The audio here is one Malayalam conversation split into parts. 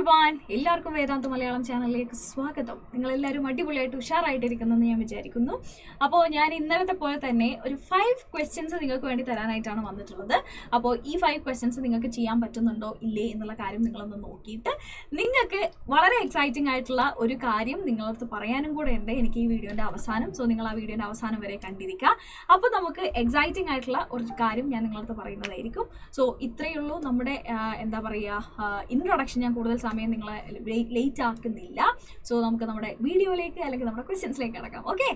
everyone, എല്ലാവർക്കും വേദാന്ത് മലയാളം ചാനലിലേക്ക് സ്വാഗതം. നിങ്ങൾ എല്ലാവരും അടിപൊളിയായിട്ട് ഉഷാറായിട്ടിരിക്കുന്നെന്ന് ഞാൻ വിചാരിക്കുന്നു. അപ്പോൾ ഞാൻ ഇന്നലത്തെ പോലെ തന്നെ ഒരു 5 ക്വസ്റ്റ്യൻസ് നിങ്ങൾക്ക് വേണ്ടി തരാനായിട്ടാണ് വന്നിട്ടുള്ളത്. അപ്പോൾ ഈ 5 ക്വസ്റ്റ്യൻസ് നിങ്ങൾക്ക് ചെയ്യാൻ പറ്റുന്നുണ്ടോ ഇല്ലേ എന്നുള്ള കാര്യം നിങ്ങളൊന്ന് നോക്കിയിട്ട് നിങ്ങൾക്ക് വളരെ എക്സൈറ്റിംഗ് ആയിട്ടുള്ള ഒരു കാര്യം നിങ്ങളടുത്ത് പറയാനും കൂടെ ഉണ്ട് എനിക്ക് ഈ വീഡിയോൻ്റെ അവസാനം. സോ നിങ്ങൾ ആ വീഡിയോൻ്റെ അവസാനം വരെ കണ്ടിരിക്കുക. അപ്പോൾ നമുക്ക് എക്സൈറ്റിംഗ് ആയിട്ടുള്ള ഒരു കാര്യം ഞാൻ നിങ്ങളടുത്ത് പറയുന്നതായിരിക്കും. സോ ഇത്രയേ ഉള്ളൂ നമ്മുടെ എന്താ പറയുക ഇൻട്രൊഡക്ഷൻ. ഞാൻ കൂടുതൽ സമയം നിങ്ങളെ ലേറ്റ് ആക്കുന്നില്ല. സോ നമുക്ക് നമ്മുടെ വീഡിയോയിലേക്ക് അല്ലെങ്കിൽ നമ്മുടെ ക്വസ്റ്റ്യൻസിലേക്ക് കിടക്കാം. Okay,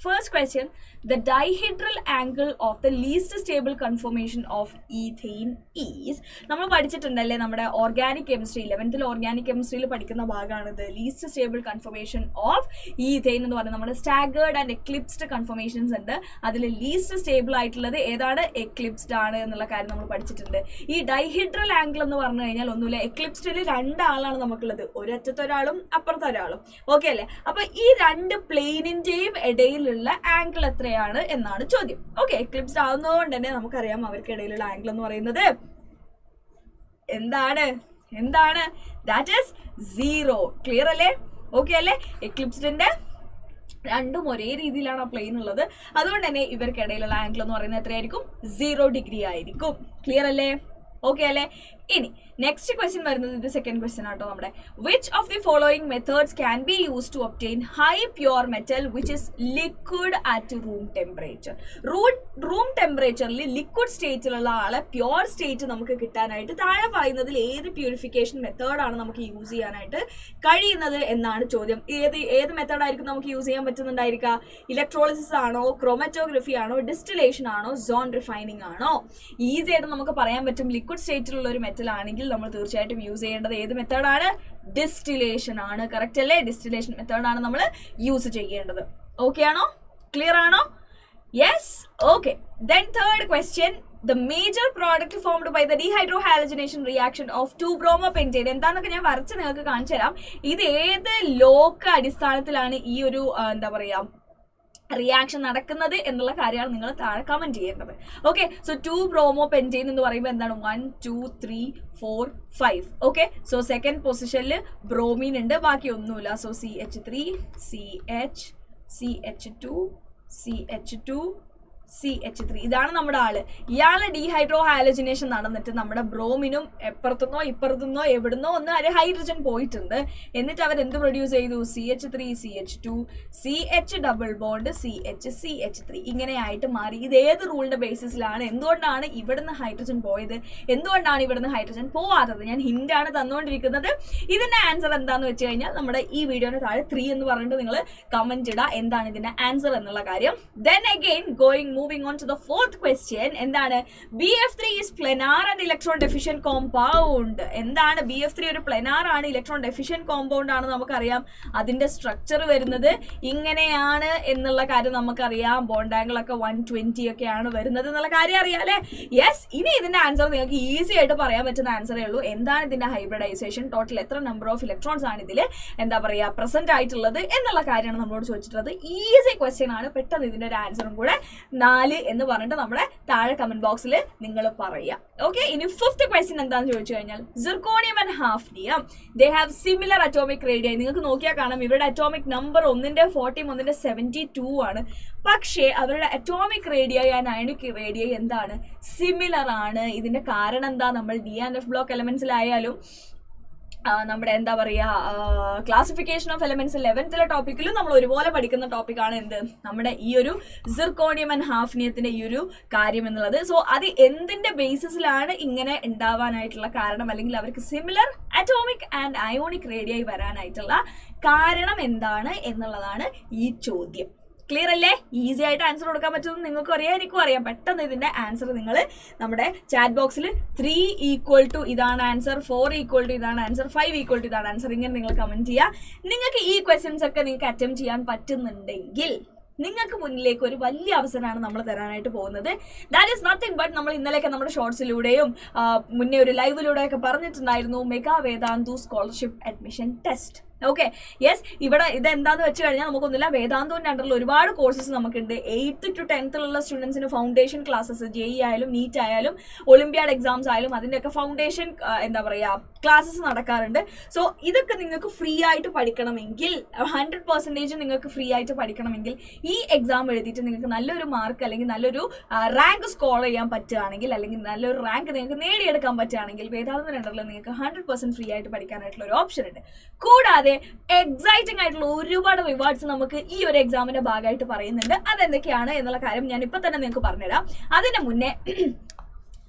first question, the dihedral angle of the least stable conformation of ethane is. നമ്മൾ പഠിച്ചിട്ടുണ്ടല്ലേ നമ്മുടെ ഓർഗാനിക് കെമിസ്ട്രി 11th ഓർഗാനിക് കെമിസ്ട്രിയിൽ പഠിക്കുന്ന ഭാഗമാണിത്. Least stable confirmation of ethane എന്ന് പറയുന്നത് നമ്മുടെ സ്റ്റാഗേർഡ് ആൻഡ് എക്ലിപ്സ്ഡ് കൺഫർമേഷൻസ് ഉണ്ട്. അതിൽ ലീസ്റ്റ് സ്റ്റേബിൾ ആയിട്ടുള്ളത് ഏതാണ്? എക്ലിപ്സ്ഡ് ആണ് എന്നുള്ള കാര്യം നമ്മൾ പഠിച്ചിട്ടുണ്ട്. ഈ ഡൈഹെഡ്രൽ ആംഗിൾ എന്ന് പറഞ്ഞു കഴിഞ്ഞാൽ ഒന്നുമില്ല, എക്ലിപ്സ്ഡിൽ 2 ആളാണ് നമുക്കുള്ളത്, ഒരറ്റത്ത് ഒരാളും അപ്പുറത്തെ ഒരാളും. ഓക്കെ അല്ലേ? അപ്പൊ ഈ 2 പ്ലെയിനിന്റെയും ഇടയിൽ ആംഗിൾ എത്രയാണ് എന്നാണ് ചോദ്യം. ഓക്കെ, എക്ലിപ്സ്ഡ് ആവുന്നതുകൊണ്ട് തന്നെ നമുക്കറിയാം അവർക്കിടയിലുള്ള ആംഗിൾ എന്ന് പറയുന്നത് എന്താണ് ദാറ്റ് ഈസ് 0. ക്ലിയർ അല്ലേ? ഓക്കെ അല്ലേ? എക്ലിപ്സ്ഡിന്റെ രണ്ടും ഒരേ രീതിയിലാണ് ആ പ്ലെയിൻ ഉള്ളത്. അതുകൊണ്ട് തന്നെ ഇവർക്കിടയിലുള്ള ആംഗിൾ എന്ന് പറയുന്നത് എത്രയായിരിക്കും? 0 ഡിഗ്രി ആയിരിക്കും. ക്ലിയർ അല്ലേ? ഓക്കെ അല്ലേ? ഇനി നെക്സ്റ്റ് ക്വസ്റ്റ്യൻ വരുന്നത് ഇത് സെക്കൻഡ് ക്വസ്റ്റ്യൻ ആട്ടോ നമ്മുടെ. Which of the following methods can be use to obtain high pure metal which is liquid at room temperature? Room ടെമ്പറേച്ചറിൽ ലിക്വിഡ് സ്റ്റേറ്റിലുള്ള ആളെ പ്യുവർ സ്റ്റേറ്റ് നമുക്ക് കിട്ടാനായിട്ട് താഴെ പറയുന്നതിൽ ഏത് പ്യൂരിഫിക്കേഷൻ മെത്തേഡാണ് നമുക്ക് യൂസ് ചെയ്യാനായിട്ട് കഴിയുന്നത് എന്നാണ് ചോദ്യം. ഏത് മെത്തേഡായിരിക്കും നമുക്ക് യൂസ് ചെയ്യാൻ പറ്റുന്നുണ്ടായിരിക്കുക? ഇലക്ട്രോളിസിസ് ആണോ, ക്രോമറ്റോഗ്രഫി ആണോ, ഡിസ്റ്റിലേഷൻ ആണോ, സോൺ റിഫൈനിങ് ആണോ? ഈസി ആയിട്ട് നമുക്ക് പറയാൻ പറ്റും ലിക്വിഡ് സ്റ്റേറ്റിലുള്ള ഒരു മെറ്റൽ ആണെങ്കിൽ നമ്മൾ തീർച്ചയായിട്ടും യൂസ് ചെയ്യേണ്ടത് ഏത് മെത്തേഡാണ്? ഡിസ്റ്റിലേഷൻ ആണ്. കറക്റ്റ് അല്ലേ? ഡിസ്റ്റിലേഷൻ മെത്തേഡാണ് നമ്മൾ യൂസ് ചെയ്യേണ്ടത്. ഓക്കെ ആണോ? ക്ലിയർ ആണോ? Yes. Okay, then third question, the major product formed by the dehydrohalogenation reaction of 2-bromopentane. എന്താന്നൊക്കെ ഞാൻ വരച്ച് നിങ്ങൾക്ക് കാണിച്ചു തരാം. ഇത് ഏത് ലോക്ക് അടിസ്ഥാനത്തിലാണ് ഈ ഒരു എന്താ പറയാ റിയാക്ഷൻ നടക്കുന്നത് എന്നുള്ള കാര്യമാണ് നിങ്ങൾ താഴെ കമന്റ് ചെയ്യേണ്ടത്. ഓക്കെ, സോ 2-bromopentane എന്ന് പറയുമ്പോൾ എന്താണ്? 1 2 3 4 5. ഓക്കെ, സോ സെക്കൻഡ് പൊസിഷനിൽ ബ്രോമീൻ ഉണ്ട്, ബാക്കി ഒന്നുമില്ല. So CH3 CH CH2 CH2 CH3 ഇതാണ് നമ്മുടെ ആള്. ഇയാളെ ഡീഹൈഡ്രോ ഹാലജിനേഷൻ നടന്നിട്ട് നമ്മുടെ ബ്രോമിനും ഇപ്പുറത്തുനിന്നോ എവിടുന്നോ ഒന്ന് ഹൈഡ്രജൻ പോയിട്ടുണ്ട്. എന്നിട്ട് അവർ എന്ത് പ്രൊഡ്യൂസ് ചെയ്തു? CH3 CH2 CH double bond CH CH3 ഇങ്ങനെയായിട്ട് മാറി. ഇത് ഏത് റൂളിന്റെ ബേസിസിലാണ്? എന്തുകൊണ്ടാണ് ഇവിടുന്ന് ഹൈഡ്രജൻ പോയത്, എന്തുകൊണ്ടാണ് ഇവിടുന്ന് ഹൈഡ്രജൻ പോവാത്തത്? ഞാൻ ഹിന്റ് ആണ് തന്നുകൊണ്ടിരിക്കുന്നത്. ഇതിന്റെ ആൻസർ എന്താന്ന് വെച്ച് കഴിഞ്ഞാൽ നമ്മുടെ ഈ വീഡിയോന് താഴെ 3 എന്ന് പറഞ്ഞിട്ട് നിങ്ങൾ കമന്റ് ഇടുക എന്താണ് ഇതിന്റെ ആൻസർ എന്നുള്ള കാര്യം. Then again moving on to the fourth question, എന്താണ്? BF3 is planar and electron deficient compound. എന്താണ്? BF3 ഒരു പ്ലെനാർ ആണ്, ഇലക്ട്രോൺ ഡെഫിഷ്യന്റ് കോമ്പൗണ്ട് ആണ് നമുക്കറിയാം. അതിന്റെ സ്ട്രക്ചർ വരുന്നത് ഇങ്ങനെയാണ് എന്നുള്ള കാര്യം നമുക്കറിയാം. ബോണ്ട് ആംഗിൾ ഒക്കെ 120 ഒക്കെയാണ് വരുന്നത് എന്നുള്ള കാര്യം അറിയാം അല്ലേ? യെസ്. ഇനി ഇതിന്റെ ആൻസർ നിങ്ങൾക്ക് ഈസി ആയിട്ട് പറയാൻ പറ്റുന്ന ആൻസറേ ഉള്ളൂ. എന്താണ് ഇതിന്റെ ഹൈബ്രിഡൈസേഷൻ? ടോട്ടൽ എത്ര നമ്പർ ഓഫ് ഇലക്ട്രോൺസ് ആണ് ഇതിൽ എന്താ പറയാ പ്രസന്റ് ആയിട്ടുള്ളത് എന്നുള്ള കാര്യമാണ് നമ്മളോട് ചോദിച്ചിട്ടുള്ളത്. ഈസി ക്വസ്റ്റ്യൻ ആണ്. പെട്ടെന്ന് ഇതിന്റെ ഒരു ആൻസറും കൂടെ 4 എന്ന് പറഞ്ഞിട്ട് നമ്മുടെ താഴെ കമന്റ് ബോക്സിൽ നിങ്ങൾ പറയാം. ഓക്കെ, ഇനി ഫിഫ്ത്ത് ക്വസ്റ്റ്യൻ എന്താണെന്ന് ചോദിച്ചു കഴിഞ്ഞാൽ zirconium and hafnium they have similar atomic radius. നിങ്ങൾക്ക് നോക്കിയാൽ കാണാം ഇവരുടെ അറ്റോമിക് നമ്പർ ഒന്നിന്റെ 40 ഒന്നിന്റെ 72 ആണ്. പക്ഷേ അവരുടെ atomic radius and ionic radius എന്താണ്? സിമിലർ ആണ്. ഇതിന്റെ കാരണം എന്താ? നമ്മൾ D&F ബ്ലോക്ക് എലമെന്റ്സിലായാലും നമ്മുടെ എന്താ പറയുക ക്ലാസിഫിക്കേഷൻ ഓഫ് എലമെന്റ്സ് 11th ടോപ്പിക്കിലും നമ്മൾ ഒരുപോലെ പഠിക്കുന്ന ടോപ്പിക്കാണ് എന്ത്? നമ്മുടെ ഈ ഒരു സിർക്കോണിയം ആൻഡ് ഹാഫ്നിയത്തിന്റെ ഈ ഒരു കാര്യം എന്നുള്ളത്. സോ അത് എന്തിന്റെ ബേസിസിലാണ് ഇങ്ങനെ ഉണ്ടാവാനായിട്ടുള്ള കാരണം, അല്ലെങ്കിൽ അവർക്ക് similar atomic and ionic radius വരാനായിട്ടുള്ള കാരണം എന്താണ് എന്നുള്ളതാണ് ഈ ചോദ്യം. ക്ലിയർ അല്ലേ? ഈസി ആയിട്ട് ആൻസർ കൊടുക്കാൻ പറ്റുമെന്ന് നിങ്ങൾക്കും അറിയാം, എനിക്കും അറിയാം. പെട്ടെന്ന് ഇതിന്റെ ആൻസർ നിങ്ങൾ നമ്മുടെ ചാറ്റ് ബോക്സിൽ 3 ഈക്വൽ ടു ഇതാണ് ആൻസർ, 4 ഈക്വൽ ടു ഇതാണ് ആൻസർ, 5 ഈക്വൽ ടു ഇതാണ് ആൻസർ, ഇങ്ങനെ നിങ്ങൾ കമന്റ് ചെയ്യുക. നിങ്ങൾക്ക് ഈ ക്വസ്റ്റ്യൻസ് ഒക്കെ നിങ്ങൾക്ക് അറ്റംപ്റ്റ് ചെയ്യാൻ പറ്റുന്നുണ്ടെങ്കിൽ നിങ്ങൾക്ക് മുന്നിലേക്ക് ഒരു വലിയ അവസരമാണ് നമ്മൾ തരാനായിട്ട് പോകുന്നത്. ദാറ്റ് ഈസ് നത്തിങ് ബട്ട് നമ്മൾ ഇന്നലെയൊക്കെ നമ്മുടെ ഷോർട്സിലൂടെയും മുന്നേ ഒരു ലൈവിലൂടെയൊക്കെ പറഞ്ഞിട്ടുണ്ടായിരുന്നു mega Vedantu scholarship admission test. Okay yes. ഇവിടെ ഇത് എന്താന്ന് വെച്ച് കഴിഞ്ഞാൽ നമുക്കൊന്നുമില്ല, വേദാന്തോന്റെ അണ്ടറിൽ ഒരുപാട് കോഴ്സസ് നമുക്കുണ്ട്. 8th to 10th സ്റ്റുഡൻസിന് ഫൗണ്ടേഷൻ ക്ലാസ്സസ്, JEE ആയാലും നീറ്റ് ആയാലും ഒളിമ്പ്യാഡ് എക്സാംസ് ആയാലും അതിൻ്റെയൊക്കെ ഫൗണ്ടേഷൻ എന്താ പറയുക ക്ലാസ്സസ് നടക്കാറുണ്ട്. സോ ഇതൊക്കെ നിങ്ങൾക്ക് ഫ്രീ ആയിട്ട് പഠിക്കണമെങ്കിൽ 100% നിങ്ങൾക്ക് ഫ്രീ ആയിട്ട് പഠിക്കണമെങ്കിൽ ഈ എക്സാം എഴുതിയിട്ട് നിങ്ങൾക്ക് നല്ലൊരു മാർക്ക് അല്ലെങ്കിൽ നല്ലൊരു റാങ്ക് സ്കോർ ചെയ്യാൻ പറ്റുകയാണെങ്കിൽ, അല്ലെങ്കിൽ നല്ലൊരു റാങ്ക് നിങ്ങൾക്ക് നേടിയെടുക്കാൻ പറ്റുകയാണെങ്കിൽ വേദാന്തോന്റെ അണ്ടറിൽ നിങ്ങൾക്ക് 100% ഫ്രീ ആയിട്ട് പഠിക്കാനായിട്ടുള്ള ഒരു ഓപ്ഷൻ ഉണ്ട്. കൂടാതെ എക്സൈറ്റിംഗ് ആയിട്ടുള്ള ഒരുപാട് റിവാർഡ്സ് നമുക്ക് ഈ ഒരു എക്സാമിന്റെ ഭാഗമായിട്ട് പറയുന്നുണ്ട്. അതെന്തൊക്കെയാണ് എന്നുള്ള കാര്യം ഞാൻ ഇപ്പൊ തന്നെ നിങ്ങൾക്ക് പറഞ്ഞുതരാം. അതിന് മുന്നേ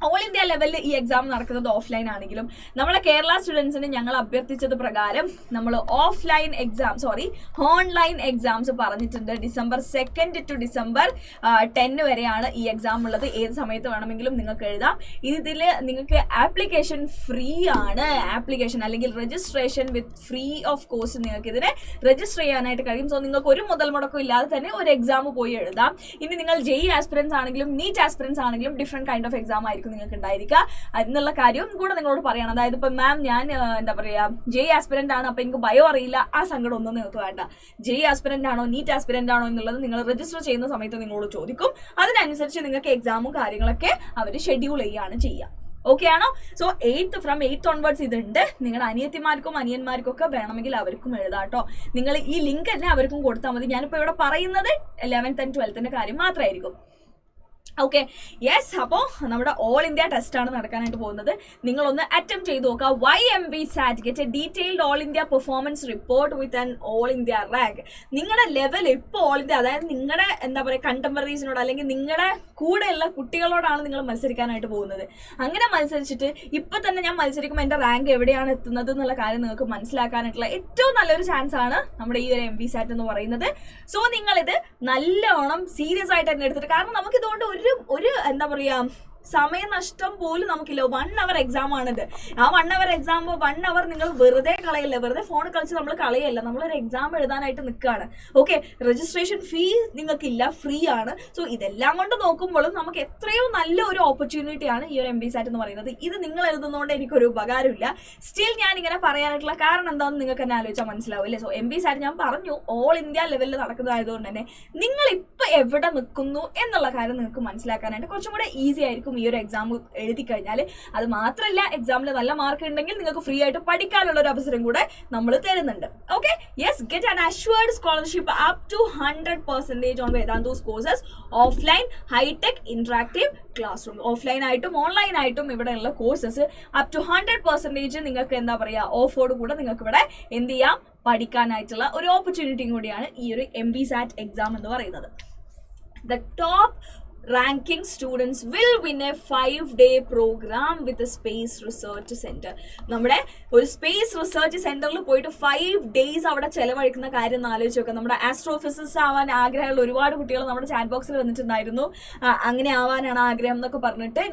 ഓൾ ഇന്ത്യ ലെവലിൽ ഈ എക്സാം നടക്കുന്നത് ഓഫ്ലൈൻ ആണെങ്കിലും നമ്മളെ കേരള സ്റ്റുഡൻസിന് ഞങ്ങൾ അഭ്യർത്ഥിച്ചത് പ്രകാരം നമ്മൾ ഓൺലൈൻ എക്സാംസ് പറഞ്ഞിട്ടുണ്ട്. December 2nd to December 10 വരെയാണ് ഈ എക്സാം ഉള്ളത്. ഏത് സമയത്ത് വേണമെങ്കിലും നിങ്ങൾക്ക് എഴുതാം. ഇതിൽ നിങ്ങൾക്ക് ആപ്ലിക്കേഷൻ ഫ്രീ ആണ്. ആപ്ലിക്കേഷൻ അല്ലെങ്കിൽ registration with free of cost നിങ്ങൾക്ക് ഇതിനെ രജിസ്റ്റർ ചെയ്യാനായിട്ട് കഴിയും. സോ നിങ്ങൾക്ക് ഒരു മുതൽ മുടക്കം ഇല്ലാതെ തന്നെ ഒരു എക്സാം പോയി എഴുതാം. ഇനി നിങ്ങൾ JEE ആസ്പിറൻസ് ആണെങ്കിലും നീറ്റ് ആസ്പിറൻസ് ആണെങ്കിലും ഡിഫറെന്റ് കൈൻഡ് ഓഫ് എക്സാം ആയിരിക്കും നിങ്ങൾക്ക് ഉണ്ടായിരിക്കുക എന്നുള്ള കാര്യം കൂടെ നിങ്ങളോട് പറയണം. അതായത് ഇപ്പൊ മാം ഞാൻ എന്താ പറയാ JEE ആസ്പിറന്റ് ആണ്, അപ്പൊ എനിക്ക് ബയോ അറിയില്ല, ആ സങ്കടം ഒന്നും നിങ്ങൾക്ക് വേണ്ട. JEE ആസ്പിറന്റ് ആണോ നീറ്റ് ആസ്പിറന്റ് ആണോ എന്നുള്ളത് നിങ്ങൾ രജിസ്റ്റർ ചെയ്യുന്ന സമയത്ത് നിങ്ങളോട് ചോദിക്കും. അതിനനുസരിച്ച് നിങ്ങൾക്ക് എക്സാമും കാര്യങ്ങളൊക്കെ അവർ ഷെഡ്യൂൾ ചെയ്യുകയാണ് ചെയ്യുക. ഓക്കെ ആണോ? സോ 8th ഓൺവേർഡ്സ് ഇതുണ്ട്. നിങ്ങളുടെ അനിയത്തിമാർക്കും അനിയന്മാർക്കും ഒക്കെ വേണമെങ്കിൽ അവർക്കും എഴുതാട്ടോ. നിങ്ങൾ ഈ ലിങ്ക് തന്നെ അവർക്കും കൊടുത്താൽ മതി. ഞാനിപ്പോൾ ഇവിടെ പറയുന്നത് 11th and 12th കാര്യം മാത്രമായിരിക്കും. Okay yes. അപ്പോൾ നമ്മുടെ ഓൾ ഇന്ത്യ ടെസ്റ്റ് ആണ് നടക്കാനായിട്ട് പോകുന്നത്. നിങ്ങളൊന്ന് അറ്റംപ്റ്റ് ചെയ്ത് നോക്കുക. YMVSAT get A detailed all India performance report with an all India rank. നിങ്ങളുടെ ലെവൽ ഇപ്പോൾ ഓൾ ഇന്ത്യ, അതായത് നിങ്ങളുടെ എന്താ പറയുക കണ്ടംപററീസിനോട് അല്ലെങ്കിൽ നിങ്ങളുടെ കൂടെയുള്ള കുട്ടികളോടാണ് നിങ്ങൾ മത്സരിക്കാനായിട്ട് പോകുന്നത്. അങ്ങനെ മത്സരിച്ചിട്ട് ഇപ്പം തന്നെ ഞാൻ മത്സരിക്കുമ്പോൾ എൻ്റെ റാങ്ക് എവിടെയാണ് എത്തുന്നത് എന്നുള്ള കാര്യം നിങ്ങൾക്ക് മനസ്സിലാക്കാനായിട്ടുള്ള ഏറ്റവും നല്ലൊരു ചാൻസ് ആണ് നമ്മുടെ ഈ ഒരു MVSAT എന്ന് പറയുന്നത്. സോ നിങ്ങളിത് നല്ലോണം സീരിയസ് ആയിട്ട് തന്നെ എടുത്തിട്ട്, കാരണം നമുക്കിതുകൊണ്ട് ഒരു എന്താ പറയാ സമയനഷ്ടം പോലും നമുക്കില്ല. 1 hour എക്സാം ആണിത്. ആ 1 hour എക്സാം 1 hour നിങ്ങൾ വെറുതെ കളയില്ല, വെറുതെ ഫോൺ കളിച്ച് നമ്മൾ കളയല്ല. നമ്മളൊരു എക്സാം എഴുതാനായിട്ട് നിൽക്കുകയാണ്. ഓക്കെ, രജിസ്ട്രേഷൻ ഫീ നിങ്ങൾക്കില്ല, ഫ്രീ ആണ്. സോ ഇതെല്ലാം കൊണ്ട് നോക്കുമ്പോഴും നമുക്ക് എത്രയോ നല്ല ഒരു ഓപ്പർച്യൂണിറ്റിയാണ് ഈ ഒരു MVSAT എന്ന് പറയുന്നത്. ഇത് നിങ്ങൾ എഴുതുന്നതുകൊണ്ട് എനിക്കൊരു ഉപകാരമില്ല. സ്റ്റിൽ ഞാൻ ഇങ്ങനെ പറയാനായിട്ടുള്ള കാരണം എന്താണെന്ന് നിങ്ങൾക്ക് തന്നെ ആലോചിച്ചാൽ മനസ്സിലാവും അല്ലേ. സോ MVSAT ഞാൻ പറഞ്ഞു ഓൾ ഇന്ത്യ ലെവലിൽ നടക്കുന്നതായതുകൊണ്ട് തന്നെ നിങ്ങൾ ഇപ്പം എവിടെ നിൽക്കുന്നു എന്നുള്ള കാര്യം നിങ്ങൾക്ക് മനസ്സിലാക്കാനായിട്ട് കുറച്ചും കൂടെ ഈസി ആയിരിക്കും ഈ ഒരു എക്സാം എഴുതി കഴിഞ്ഞാൽ. അത് മാത്രമല്ല, എക്സാമിൽ നല്ല മാർക്ക് ഉണ്ടെങ്കിൽ നിങ്ങൾക്ക് ഫ്രീ ആയിട്ട് പഠിക്കാനുള്ള ഒരു അവസരം കൂടെ നമ്മൾ തരുന്നുണ്ട്. Okay yes. Get an assured scholarship up to 100% on Vedantu's courses offline hitech interactive classroom. Offline ആയിട്ടും ഓൺലൈൻ ആയിട്ടും ഇവിടെയുള്ള കോഴ്സസ് അപ് ടു 100% നിങ്ങൾക്ക് എന്താ പറയുക ഓഫോട് കൂടെ നിങ്ങൾക്ക് ഇവിടെ എന്ത് ചെയ്യാം, പഠിക്കാനായിട്ടുള്ള ഒരു ഓപ്പർച്യൂണിറ്റിയും കൂടിയാണ് ഈ ഒരു MVSAT എക്സാം എന്ന് പറയുന്നത്. The top ranking students will win a 5-day program with a space research center. നമ്മുടെ ഒരു സ്പേസ് റിസർച്ച് സെന്ററിൽ പോയിട്ട് 5 days അവിടെ ചെലവഴിക്കുന്ന കാര്യം ഒന്ന് ആലോചിച്ച് നോക്കാം. നമ്മുടെ ആസ്ട്രോഫിസിസ്റ്റ് ആവാൻ ആഗ്രഹമുള്ള ഒരുപാട് കുട്ടികൾ നമ്മുടെ ചാറ്റ് ബോക്സിൽ വന്നിട്ടുണ്ടായിരുന്നു. അങ്ങനെ ആവാനാണ് ആഗ്രഹം എന്നൊക്കെ പറഞ്ഞിട്ട്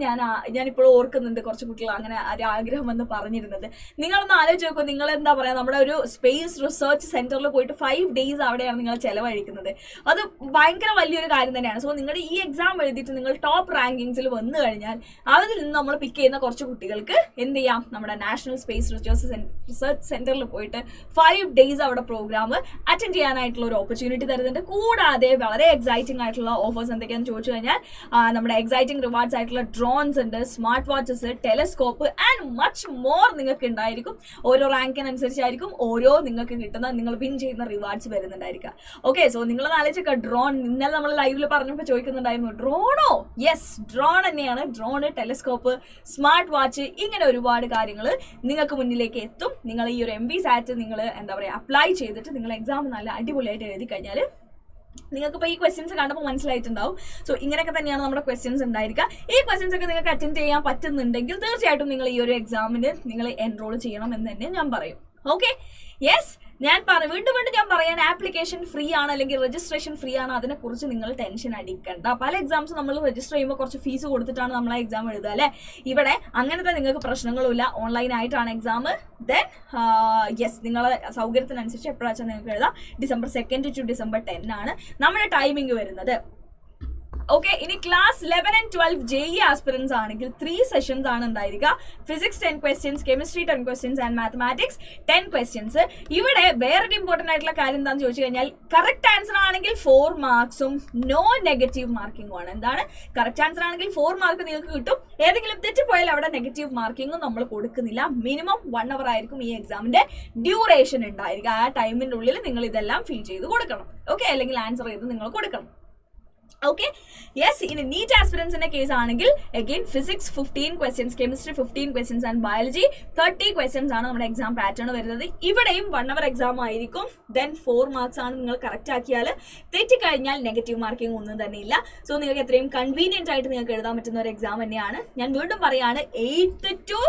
ഞാനിപ്പോഴും ഓർക്കുന്നുണ്ട് കുറച്ച് കുട്ടികൾ അങ്ങനെ ആഗ്രഹം എന്ന് പറഞ്ഞിരുന്നത്. നിങ്ങളൊന്ന് ആലോചിച്ച് നോക്കൂ, നിങ്ങൾ എന്താ പറയുക നമ്മുടെ ഒരു സ്പേസ് റിസർച്ച് സെന്ററിൽ പോയിട്ട് 5 days അവിടെയാണ് നിങ്ങൾ ചെലവഴിക്കുന്നത്. അത് ഭയങ്കര വലിയൊരു കാര്യം തന്നെയാണ്. സോ നിങ്ങളുടെ ഈ എക്സാം എഴുതിയിട്ട് നിങ്ങൾ ടോപ്പ് റാങ്കിങ്സിൽ വന്നു കഴിഞ്ഞാൽ അതിൽ നിന്ന് നമ്മൾ പിക്ക് ചെയ്യുന്ന കുറച്ച് കുട്ടികൾക്ക് എന്ത് ചെയ്യാം, നമ്മുടെ നാഷണൽ സ്പേസ് റിസർച്ച് സെന്ററിൽ പോയിട്ട് 5 days അവിടെ പ്രോഗ്രാം അറ്റൻഡ് ചെയ്യാനായിട്ടുള്ള ഒരു ഓപ്പർച്യൂണിറ്റി തരുന്നുണ്ട്. കൂടാതെ വളരെ എക്സൈറ്റിംഗ് ആയിട്ടുള്ള ഓഫേഴ്സ് എന്തൊക്കെയാണെന്ന് ചോദിച്ചു കഴിഞ്ഞാൽ നമ്മുടെ എക്സൈറ്റിംഗ് റിവാർഡ്സ് ആയിട്ടുള്ള ഡ്രോൺസ് ഉണ്ട്, smart watches, telescope and much more നിങ്ങൾക്ക് ഉണ്ടായിരിക്കും. ഓരോ റാങ്കിനനുസരിച്ചായിരിക്കും ഓരോ നിങ്ങൾക്ക് കിട്ടുന്ന നിങ്ങൾ വിൻ ചെയ്യുന്ന റിവാർഡ്സ് വരുന്നുണ്ടായിരിക്കുക. ഓക്കെ, സോ നിങ്ങളത് ആലോചിച്ചൊക്കെ ഡ്രോൺ ഇന്നലെ നമ്മൾ ലൈവിൽ പറഞ്ഞപ്പോൾ ചോദിക്കുന്നുണ്ടായിരുന്നു, ഡ്രോണോ? യെസ്, ഡ്രോൺ തന്നെയാണ്. ഡ്രോണ്, ടെലസ്കോപ്പ്, സ്മാർട്ട് വാച്ച്, ഇങ്ങനെ ഒരുപാട് കാര്യങ്ങൾ നിങ്ങൾക്ക് മുന്നിലേക്ക് എത്തും. നിങ്ങൾ ഈ ഒരു MVSAT നിങ്ങൾ എന്താ പറയുക അപ്ലൈ ചെയ്തിട്ട് നിങ്ങൾ എക്സാം നല്ല അടിപൊളിയായിട്ട് എഴുതി കഴിഞ്ഞാൽ നിങ്ങൾക്കിപ്പോൾ ഈ ക്വസ്റ്റ്യൻസ് കണ്ടപ്പോൾ മനസ്സിലായിട്ടുണ്ടാവും. സോ ഇങ്ങനെയൊക്കെ തന്നെയാണ് നമ്മുടെ ക്വസ്റ്റ്യൻസ് ഉണ്ടായിരിക്കുക. ഈ ക്വസ്റ്റ്യൻസ് ഒക്കെ നിങ്ങൾക്ക് അറ്റൻഡ് ചെയ്യാൻ പറ്റുന്നുണ്ടെങ്കിൽ തീർച്ചയായിട്ടും നിങ്ങൾ ഈ ഒരു എക്സാമിന് നിങ്ങൾ എൻറോൾ ചെയ്യണം എന്ന് തന്നെ ഞാൻ പറയും. ഓക്കെ യെസ്, ഞാൻ വീണ്ടും ഞാൻ പറയാൻ ആപ്ലിക്കേഷൻ ഫ്രീ ആണ് അല്ലെങ്കിൽ രജിസ്ട്രേഷൻ ഫ്രീ ആണ്, അതിനെക്കുറിച്ച് നിങ്ങൾ ടെൻഷൻ അടിക്കണ്ട. പല എക്സാംസ് നമ്മൾ രജിസ്റ്റർ ചെയ്യുമ്പോൾ കുറച്ച് ഫീസ് കൊടുത്തിട്ടാണ് നമ്മൾ ആ എക്സാം എഴുതുക അല്ലേ. ഇവിടെ അങ്ങനത്തെ നിങ്ങൾക്ക് പ്രശ്നങ്ങളുമില്ല. ഓൺലൈൻ ആയിട്ടാണ് എക്സാം. ദെൻ യെസ്, നിങ്ങളെ സൗകര്യത്തിനനുസരിച്ച് എപ്പോഴാച്ചാൽ നിങ്ങൾക്ക് എഴുതാം. December 2nd to December 10 ആണ് നമ്മുടെ ടൈമിംഗ് വരുന്നത്. ഓക്കെ, ഇനി ക്ലാസ് 11 and 12 JEE ആസ്പിറൻസ് ആണെങ്കിൽ 3 സെഷൻസ് ആണ് ഉണ്ടായിരിക്കുക. Physics 10 questions, chemistry 10 questions and mathematics 10 questions. ഇവിടെ വേറൊരു ഇമ്പോർട്ടന്റ് ആയിട്ടുള്ള കാര്യം എന്താണെന്ന് ചോദിച്ചു കഴിഞ്ഞാൽ കറക്റ്റ് ആൻസർ ആണെങ്കിൽ 4 മാർക്സും നോ നെഗറ്റീവ് മാർക്കിംഗും ആണ്. എന്താണ് കറക്റ്റ് ആൻസർ ആണെങ്കിൽ 4 മാർക്ക് നിങ്ങൾക്ക് കിട്ടും. ഏതെങ്കിലും തെറ്റിപ്പോയാൽ അവിടെ നെഗറ്റീവ് മാർക്കിംഗും നമ്മൾ കൊടുക്കുന്നില്ല. മിനിമം 1 hour ആയിരിക്കും ഈ എക്സാമിന്റെ ഡ്യൂറേഷൻ ഉണ്ടായിരിക്കുക. ആ ടൈമിന്റെ ഉള്ളിൽ നിങ്ങൾ ഇതെല്ലാം ഫിൽ ചെയ്ത് കൊടുക്കണം. ഓക്കെ, അല്ലെങ്കിൽ ആൻസർ ചെയ്ത് നിങ്ങൾ കൊടുക്കണം. Okay, yes. ഇനി നീറ്റ് ആസ്പിറൻസിന്റെ കേസ് ആണെങ്കിൽ again physics 15 questions, chemistry 15 questions and biology 30 questions ആണ് നമ്മുടെ എക്സാം പാറ്റേൺ വരുന്നത്. ഇവിടെയും 1 hour എക്സാം ആയിരിക്കും. ദെൻ 4 മാർക്സ് ആണ്. നിങ്ങൾ കറക്റ്റ് ആക്കിയാൽ തെറ്റിക്കഴിഞ്ഞാൽ നെഗറ്റീവ് മാർക്കിംഗ് ഒന്നും തന്നെ ഇല്ല. സോ നിങ്ങൾക്ക് എത്രയും കൺവീനിയന്റ് ആയിട്ട് നിങ്ങൾക്ക് എഴുതാൻ പറ്റുന്ന ഒരു എക്സാം തന്നെയാണ്. ഞാൻ വീണ്ടും പറയാണ്, 8th to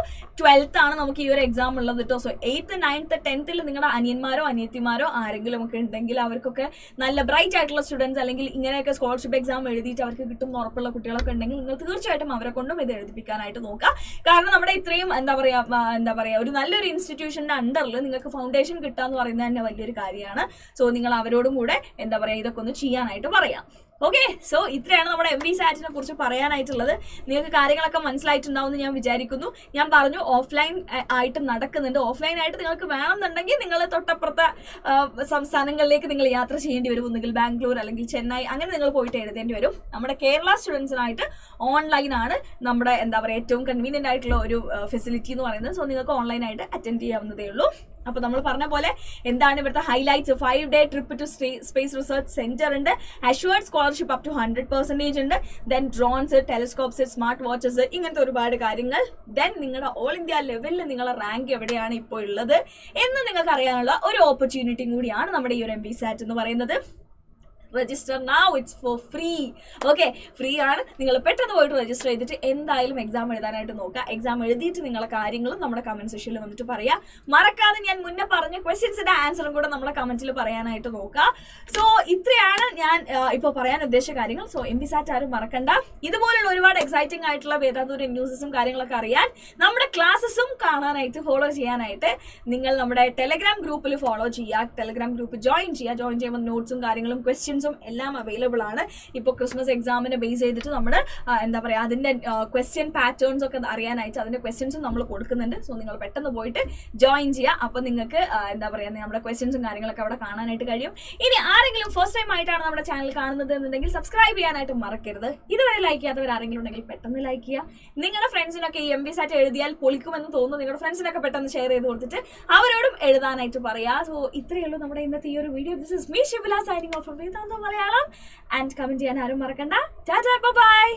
12th ആണ് നമുക്ക് ഈ ഒരു എക്സാം ഉള്ളത് കേട്ടോ. സോ 8th, 9th, 10th നിങ്ങളുടെ അനിയന്മാരോ അനിയത്തിമാരോ ആരെങ്കിലും ഒക്കെ ഉണ്ടെങ്കിൽ അവർക്കൊക്കെ നല്ല ബ്രൈറ്റ് ആയിട്ടുള്ള സ്റ്റുഡൻസ് അല്ലെങ്കിൽ ഇങ്ങനെയൊക്കെ സ്കോളർഷിപ്പ് എക്സാം എഴുതിയിട്ട് അവർക്ക് കിട്ടും ഉറപ്പുള്ള കുട്ടികളൊക്കെ ഉണ്ടെങ്കിൽ നിങ്ങൾ തീർച്ചയായിട്ടും അവരെ കൊണ്ടും ഇത് എഴുതിപ്പിക്കാനായിട്ട് നോക്കുക. കാരണം നമ്മുടെ ഇത്രയും എന്താ പറയാ ഒരു നല്ലൊരു ഇൻസ്റ്റിറ്റ്യൂഷന്റെ അണ്ടറിൽ നിങ്ങൾക്ക് ഫൗണ്ടേഷൻ കിട്ടുക എന്ന് പറയുന്നത് തന്നെ വലിയൊരു കാര്യമാണ്. സോ നിങ്ങൾ അവരോടും കൂടെ എന്താ പറയുക ഇതൊക്കെ ഒന്ന് ചെയ്യാനായിട്ട് പറയാം. ഓക്കെ, സോ ഇത്രയാണ് നമ്മുടെ MVSAT കുറിച്ച് പറയാനായിട്ടുള്ളത്. നിങ്ങൾക്ക് കാര്യങ്ങളൊക്കെ മനസ്സിലായിട്ടുണ്ടാവും എന്ന് ഞാൻ വിചാരിക്കുന്നു. ഞാൻ പറഞ്ഞു ഓഫ്ലൈൻ ആയിട്ട് നടക്കുന്നുണ്ട്. ഓഫ്ലൈൻ ആയിട്ട് നിങ്ങൾക്ക് വേണമെന്നുണ്ടെങ്കിൽ നിങ്ങൾ തൊട്ടപ്പുറത്തെ സംസ്ഥാനങ്ങളിലേക്ക് നിങ്ങൾ യാത്ര ചെയ്യേണ്ടി വരും. ഒന്നുകിൽ ബാംഗ്ലൂർ അല്ലെങ്കിൽ ചെന്നൈ അങ്ങനെ നിങ്ങൾ പോയിട്ട് എഴുതേണ്ടി വരും. നമ്മുടെ കേരള സ്റ്റുഡൻസിനായിട്ട് ഓൺലൈനാണ് നമ്മുടെ എന്താ പറയുക ഏറ്റവും കൺവീനിയന്റ് ആയിട്ടുള്ള ഒരു ഫെസിലിറ്റി എന്ന് പറയുന്നത്. സോ നിങ്ങൾക്ക് ഓൺലൈനായിട്ട് അറ്റൻഡ് ചെയ്യാവുന്നതേ ഉള്ളൂ. അപ്പൊ നമ്മൾ പറഞ്ഞ പോലെ എന്താണ് ഇവിടുത്തെ highlights? 5-day trip to space research centre ഉണ്ട്, അഷ്വേർഡ് സ്കോളർഷിപ്പ് അപ് ടു 100% ഉണ്ട്, then drones, telescopes, smart watches, ഇങ്ങനത്തെ ഒരുപാട് കാര്യങ്ങൾ. ദെൻ നിങ്ങളുടെ ഓൾ ഇന്ത്യ ലെവലിൽ നിങ്ങളുടെ റാങ്ക് എവിടെയാണ് ഇപ്പോൾ ഉള്ളത് എന്ന് നിങ്ങൾക്ക് അറിയാനുള്ള ഒരു ഓപ്പർച്യൂണിറ്റിയും കൂടിയാണ് നമ്മുടെ ഈ ഒരു MVSAT എന്ന് പറയുന്നത്. Register now, it's four free. Okay, free ആണ്. നിങ്ങൾ പെട്ടെന്ന് പോയിട്ട് രജിസ്റ്റർ ചെയ്തിട്ട് എന്തായാലും എക്സാം എഴുതാനായിട്ട് നോക്കുക. എക്സാം എഴുതിയിട്ട് നിങ്ങളെ കാര്യങ്ങളും നമ്മുടെ കമന്റ് സെക്ഷനിൽ വന്നിട്ട് പറയാം. മറക്കാതെ ഞാൻ മുന്നേ പറഞ്ഞ ക്വസ്റ്റ്യൻസിന്റെ ആൻസറും കൂടെ നമ്മുടെ കമന്റിൽ പറയാനായിട്ട് നോക്കുക. സോ ഇത്രയാണ് ഞാൻ ഇപ്പോൾ പറയാൻ ഉദ്ദേശിച്ച കാര്യങ്ങൾ. സോ MVSAT ആരും മറക്കണ്ട. ഇതുപോലുള്ള ഒരുപാട് എക്സൈറ്റിംഗ് ആയിട്ടുള്ള വേദാന്തൂർ ന്യൂസസും കാര്യങ്ങളൊക്കെ അറിയാൻ നമ്മുടെ ക്ലാസ്സസും കാണാനായിട്ട് ഫോളോ ചെയ്യാനായിട്ട് നിങ്ങൾ നമ്മുടെ ടെലഗ്രാം ഗ്രൂപ്പിൽ ഫോളോ ചെയ്യുക. ടെലഗ്രാം ഗ്രൂപ്പ് ജോയിൻ ചെയ്യുമ്പോൾ നോട്ട്സും കാര്യങ്ങളും ക്വസ്റ്റ്യൻസും എല്ലാം അവൈലബിൾ ആണ്. ഇപ്പോൾ ക്രിസ്മസ് എക്സാമിനെ ബേസ് ചെയ്തിട്ട് നമ്മൾ എന്താ പറയുക അതിന്റെ ക്വസ്റ്റ്യൻ പാറ്റേൺസ് ഒക്കെ അറിയാനായിട്ട് അതിന്റെ ക്വസ്റ്റ്യൻസും നമ്മൾ കൊടുക്കുന്നുണ്ട്. സോ നിങ്ങൾ പെട്ടെന്ന് പോയിട്ട് ജോയിൻ ചെയ്യുക. അപ്പോൾ നിങ്ങൾക്ക് എന്താ പറയുക നമ്മുടെ ക്വസ്റ്റ്യൻസും കാര്യങ്ങളൊക്കെ അവിടെ കാണാനായിട്ട് കഴിയും. ഇനി ആരെങ്കിലും ഫസ്റ്റ് ടൈം ആയിട്ടാണ് നമ്മുടെ ചാനൽ കാണുന്നത് എന്നുണ്ടെങ്കിൽ സബ്സ്ക്രൈബ് ചെയ്യാനായിട്ട് മറക്കരുത്. ഇതുവരെ ലൈക്ക് ചെയ്യാത്തവർ ആരെങ്കിലും ഉണ്ടെങ്കിൽ പെട്ടെന്ന് ലൈക്ക് ചെയ്യുക. നിങ്ങളുടെ ഫ്രണ്ട്സിനൊക്കെ ഈ MVSAT എഴുതിയാൽ പൊളിക്കുമെന്ന് തോന്നുന്നു നിങ്ങളുടെ ഫ്രണ്ട്സിനൊക്കെ പെട്ടെന്ന് ഷെയർ ചെയ്ത് കൊടുത്തിട്ട് അവരോടും എഴുതാനായിട്ട് പറയാ. സോ ഇത്രയേ ഉള്ളൂ നമ്മുടെ ഇന്നത്തെ ഈ ഒരു video. This is me Shibila signing off from Vedanta Malayalam. And comment ചെയ്യാൻ ആരും മറക്കണ്ട. ടാറ്റാ, ബൈ.